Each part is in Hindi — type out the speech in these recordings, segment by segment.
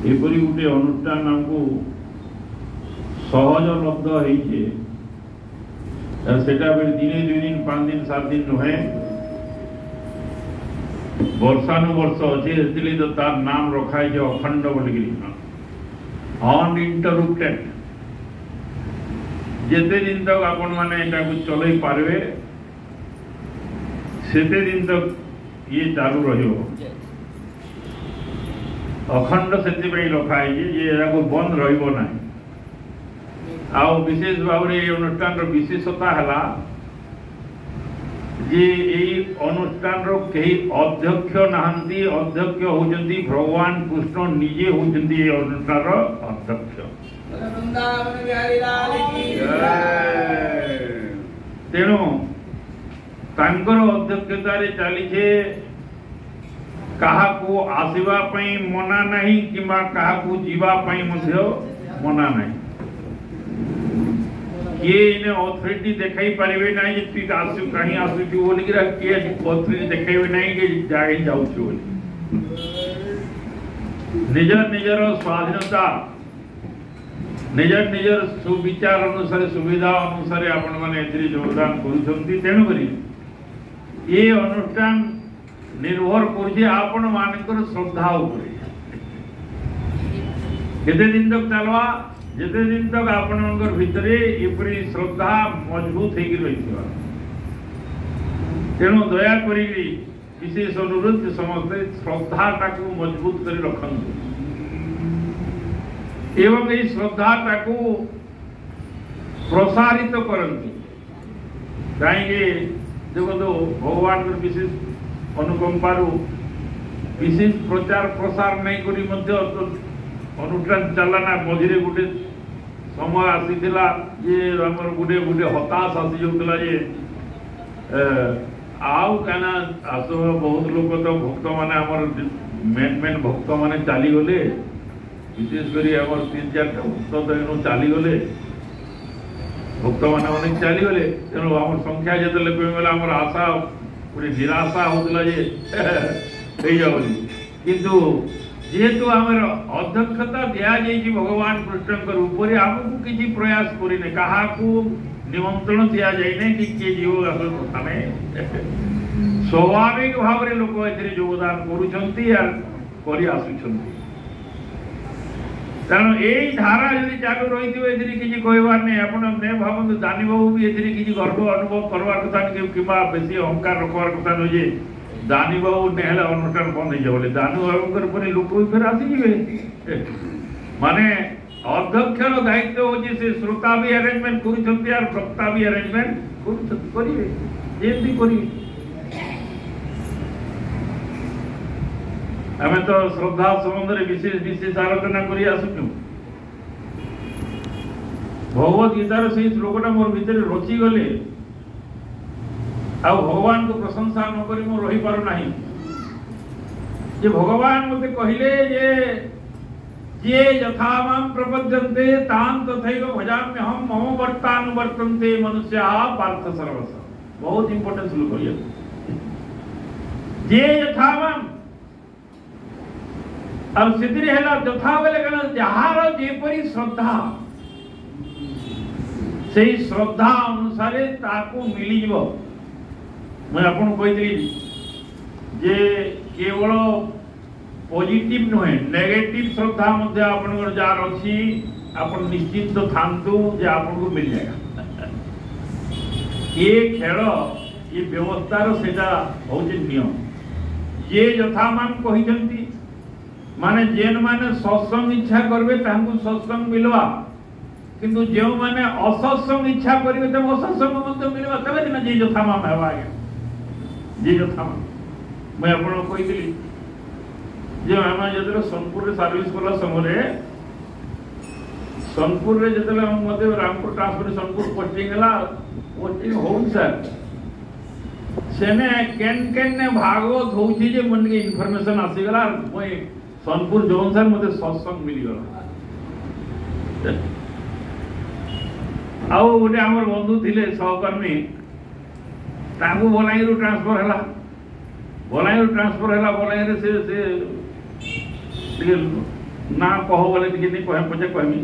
एपरी गोटे अनुष्ठान आमको सहजलब्ध होइछे सेटा बेले दिने 2 दिन 5 दिन 7 दिन नुहे वर्षानुवर्ष अच्छे इसलिए तो तार नाम रखा है अखंड बोलिकी अनइंटरप्टेड जेते दिन तक आपण माने एटा को चलई पारबे सेते दिन तक ये चालू रहियो अखंड से रखा है ये को बंद रहिबो ना आउ विशेष भाव में अनुष्ठान विशेषता है जे यही अनुष्ठान कहीं अध्यक्ष नहांती अध्यक्ष होजंती भगवान कृष्ण निजे होजंती ये अनुष्ठान अध्यक्ष तेणु तांकर अध्यक्षतार चली काहाकू आसीबा पई मना नहीं किंबा काहाकू जीवा पई मध्य मना नहीं ये इने ऑथोरिटी देखाई पारिबे नहीं जे तू आसु कहीं आसु जो बोली कि के ऑथोरिटी देखाइबे नहीं कि जाई जाउ छु निजर निजर स्वाधीनता निजर निजर सुविचार अनुसार सुविधा अनुसार आपण माने एतरी योगदान करूछंती तेनु करी ये अनुष्ठान निर्भर कर आपण मानकर श्रद्धा उपरे केते दिन तक चलवा जेते दिन तक आपण भितरे एपरी श्रद्धा मजबूत होगी रही तेणु दया करी विशेष अनुरोध समस्ते श्रद्धा को मजबूत कर रखंतु एवं ये श्रद्धा को प्रसारित करंतु कहीं देखो तो भगवान विशेष अनुकंपारू विशेष प्रचार प्रसार नहीं करी मध्य अनुष्ठान चलाना मझे गोटे समय आसीला ये हमर गोटे गोटे हताश आसी जाउतला जे आउ काना आसो बहुत लोग तो भक्त माने हमर मेन भक्त माने चली गले विशेष करी हमर 3-4 भक्त तो एनु चली गले भक्त माने माने चली गले तेनु हमर संख्या जेतले कइमेला हमर आशा पूरी निराशा होतला जे हे जाउली किंतु जेहेतु आमर अध्यक्षता दिया जाइए भगवान कृष्ण ऊपर आमको किसी प्रयास करें क्या निमंत्रण दिया जाए कि किए जीव कथा नहीं स्वाभाविक भाव में लोक ए योगदान कारण यही धारा यदि चालू रही किसी कहबार नहीं आप भावतु दानी बाबू भी ए किसी गर्व अनुभव करवार कथा कि बेसी अहंकार रखवार कथा नुहे दानी बाबू नेहला अनुष्ठान बंद हो जाए दानी बाबू लोक फिर आसीजे माने अध्यक्षर दायित्व होची से श्रोता भी अरेंजमेंट करुछंती और वक्ता भी अरेंजमेंट करिवे जेंती करिवे हमें तो श्रद्धा संबंध में विशेष विशेष आलोचना करी आसुछु भगवत गीतार से श्लोकटा मोर भीतर रची गले आ भगवान को प्रशंसा न करी मो रही पारु नाही जे भगवान मते कहिले जे यथा मां प्रपद्यन्ते तां तथैव भजाम्य हम मम वर्तानुवर्तन्ते मनुष्याः पार्थ सर्वश बहुत इंपोर्टेंट श्लोक है जे यथा मां अब सिद्धि हेला यथा बेले कना जहार जेपरी श्रद्धा सेही श्रद्धा अनुसारे ताको मिली जबो मैं आपन कहि जे केवल पॉजिटिव नुहे नेगेटिव श्रद्धा मध्य आपन जार अछि आपन निश्चित थांतु जे आपन को मिल जाएगा ये खेल ये व्यवस्थार सेटा होचे नियम ये यथा मान कहिसंती माने जेन माने सत्संग इच्छा करबे तांकु सत्संग मिलवा किंतु जेउ माने असत्संग इच्छा करबे त असत्संग मध्य मिलवा तबे दिन जे यथा मान हेबा जे यथा मान मैं आपन कहितली जे हम जदर सोनपुर रे सर्विस कला समय सोनपुर रे जदर हम मते रामपुर ट्रांसफर सोनपुर पोस्टिंग हला पोस्टिंग होउन सर सेने केन ने भागवत होउची जे मन के इंफॉर्मेशन आसी गला मैं सोनपुर जोन सर मते सत्संग मिली गला आउ गोटे हमर बंधु थिले सहकर्मी तांगु बोलाइरु ट्रांसफर हला बोलाइरु ट्रांसफर हला बोलाइरे से ना कह बोले नहीं कह पचे कहमी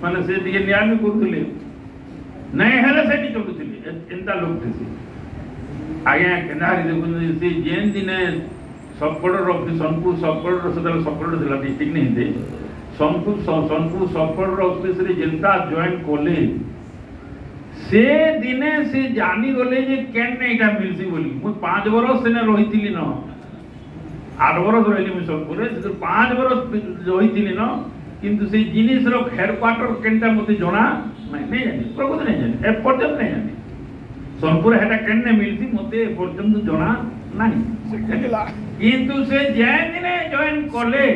माने से नियामी करुले नहीं हेले से चलुले एंता लोक थे आज्ञा केनारी देखुन से जेन दिने सबकड़र ऑफिस सोनपुर सबकड़र सदल सबकड़र जिला डिस्ट्रिक्ट नहीं थे सोनपुर सबकड़र ऑफिस रे जनता जॉइन कोले से दिने से जानी गले जे केन ने एटा मिलसी बोली मु 5 बरस सेने रहितिली न 8 बरस रहिली मु सोनपुर रे 5 बरस रहितिली न किंतु से जिनिस रो हेडक्वार्टर केनटा मते जणा नहीं जानी प्रकृत नहीं जानी ए पर्यंत नहीं जानी सोनपुर हेटा केन ने मिलसी मते पर्यंत जणा नहीं किंतु से जैन दिने जॉइन कोले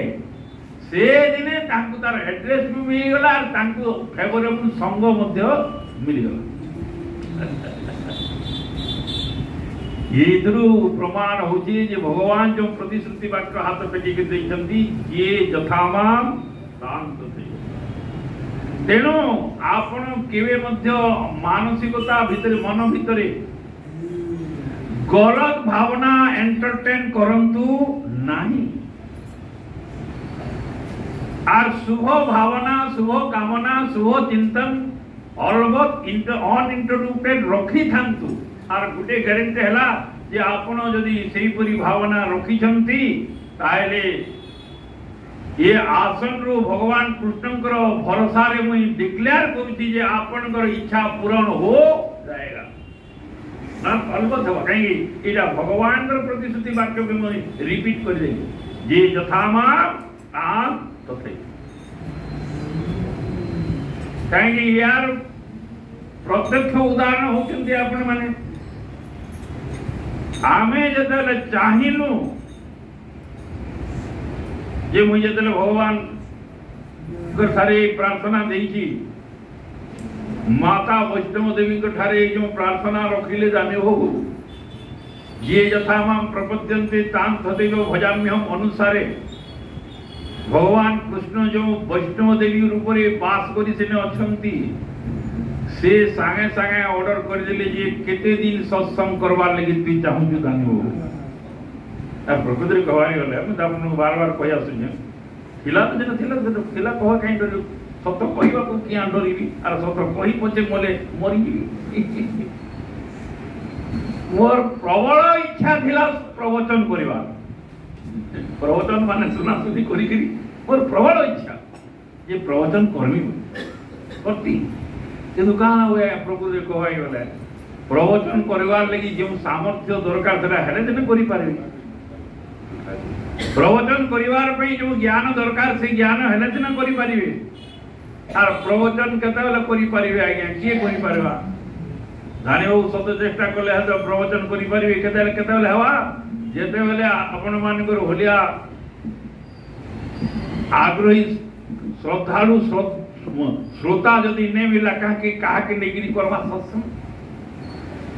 से दिने तांकु तार एड्रेस भी मिल गला और तांकु फेवरेबल संग मध्य मिल गला ये प्रमाण होची जे भगवान जो प्रतिश्रुति वाक्य हाथ पेटी के देइछंती ये यथामाम शांत थे तेणु आपण केवे मध्य मानसिकता भितर मन भितर गलत भावना एंटरटेन करंतु नहीं आर शुभ भावना शुभ कामना शुभ चिंतन अलबत अनइंटरप्टेड रखी थांतु आर गुटे ग्यारंटी हैला जे आपण जदी सेही परी भावना रखी छंती ताले ये आसन रो भगवान कृष्णकर भरोसा रे मुई डिक्लेयर करूची जे आपनकर इच्छा पूर्ण हो जाएगा ना अलबत हो कहीं इटा भगवान रो प्रतिश्रुति वाक्य के मुई रिपीट कर दे जे यथामा तां तथे कहीं यार प्रत्यक्ष उदाहरण होचंती आपण माने आमे जदले चाहिलु जे मुझे जदले भगवान कर सारे प्रार्थना देइची माता वैष्णव देवी को ठारे जो प्रार्थना रखिले जाने हो ये यथामाम प्रपद्यन्ते तां तदेव भजाम्यहम अनुसारे भगवान कृष्ण जो वैष्णव देवी रूप रे वास करी सेने अछंती से सांगे सांगे ऑर्डर कर दिले जे केते दिन सत्संग करवार लगी तू चाहू जानिबो आ प्रकृति रे कहवाई गले हम आपन बार बार कहि आसुने थिला तो थिला कह काई डर सत कहबा को किया डरिबी आर सत कहि पछे मोले मरि मोर प्रबल इच्छा थिला प्रवचन करबा प्रवचन माने सुना सुनी करी करी मोर प्रबल इच्छा ये प्रवचन करमी करती किंतु कहाँ हुए प्रकृति कहवाई गले प्रवचन करवार लगी जो सामर्थ्य दरकार सेटा हेले देने करि पारे प्रवचन करिवार पई जो ज्ञान दरकार से ज्ञान हेले देने करि पारिबे आर प्रवचन केते बेले करि पारिबे आज्ञा के करि पारबा जाने हो सत चेष्टा करले ह प्रवचन करि पारिबे केते बेले हवा जेते बेले आपण मान को होलिया आग्रही श्रद्धालु श्रोता जदि ने मिला कहा के नेगिरी करवा सत्संग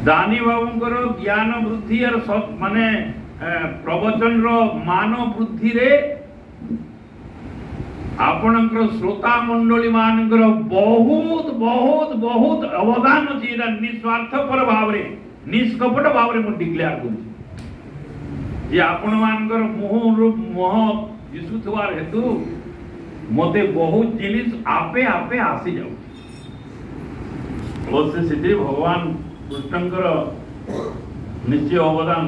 दानी बाबूंकर ज्ञान वृद्धि और माने प्रवचन रो मान वृद्धि रे आपणकर श्रोता मंडली मानकर बहुत बहुत बहुत अवदान अछि निस्वार्थपर भाव रे निष्कपट भाव रे मु डिक्लेयर करू जे आपण मानकर मोह दिसुथवार हेतु मते बहुत जिनिस आपे आपे आसी जाउ ओसे सिद्धि भगवान कृष्णकर निश्चय अवदान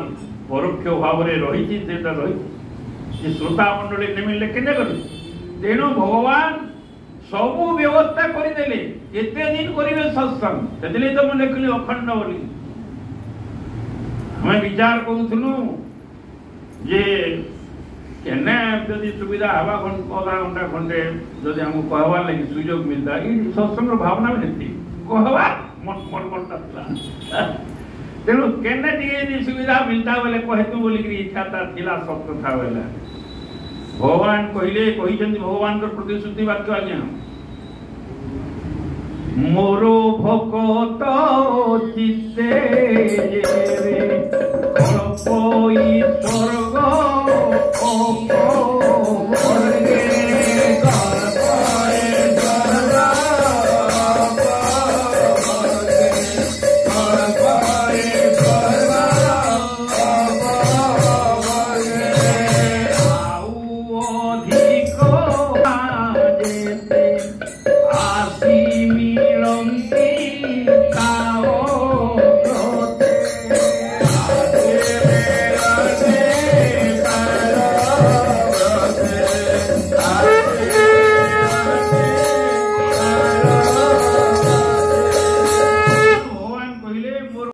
परोक्ष भाव रे रही सेटा रही जे श्रोता मंडली नेमिले केने करू तेनो भगवान सबु व्यवस्था करि देले केते दिन करिवे सत्संग सेदिले तो म लिखली अखंड बोली हम विचार करूथनु जे केने जदि सुविधा हवा आधा घंटा खंडे जदि हमको कहवार लगी सुयोग मिलता ये सत्संग भावना में हेती कहवा मन मन मन तला तेनु केने टिके सुविधा मिलता बोले कहतु बोली कि इच्छा ता थिला सब कथा बोला भगवान कहले कहिजंती भगवान कर प्रतिश्रुति वाक्य आज्ञा मोरो भक्त चित्ते रे कोई स्वर्ग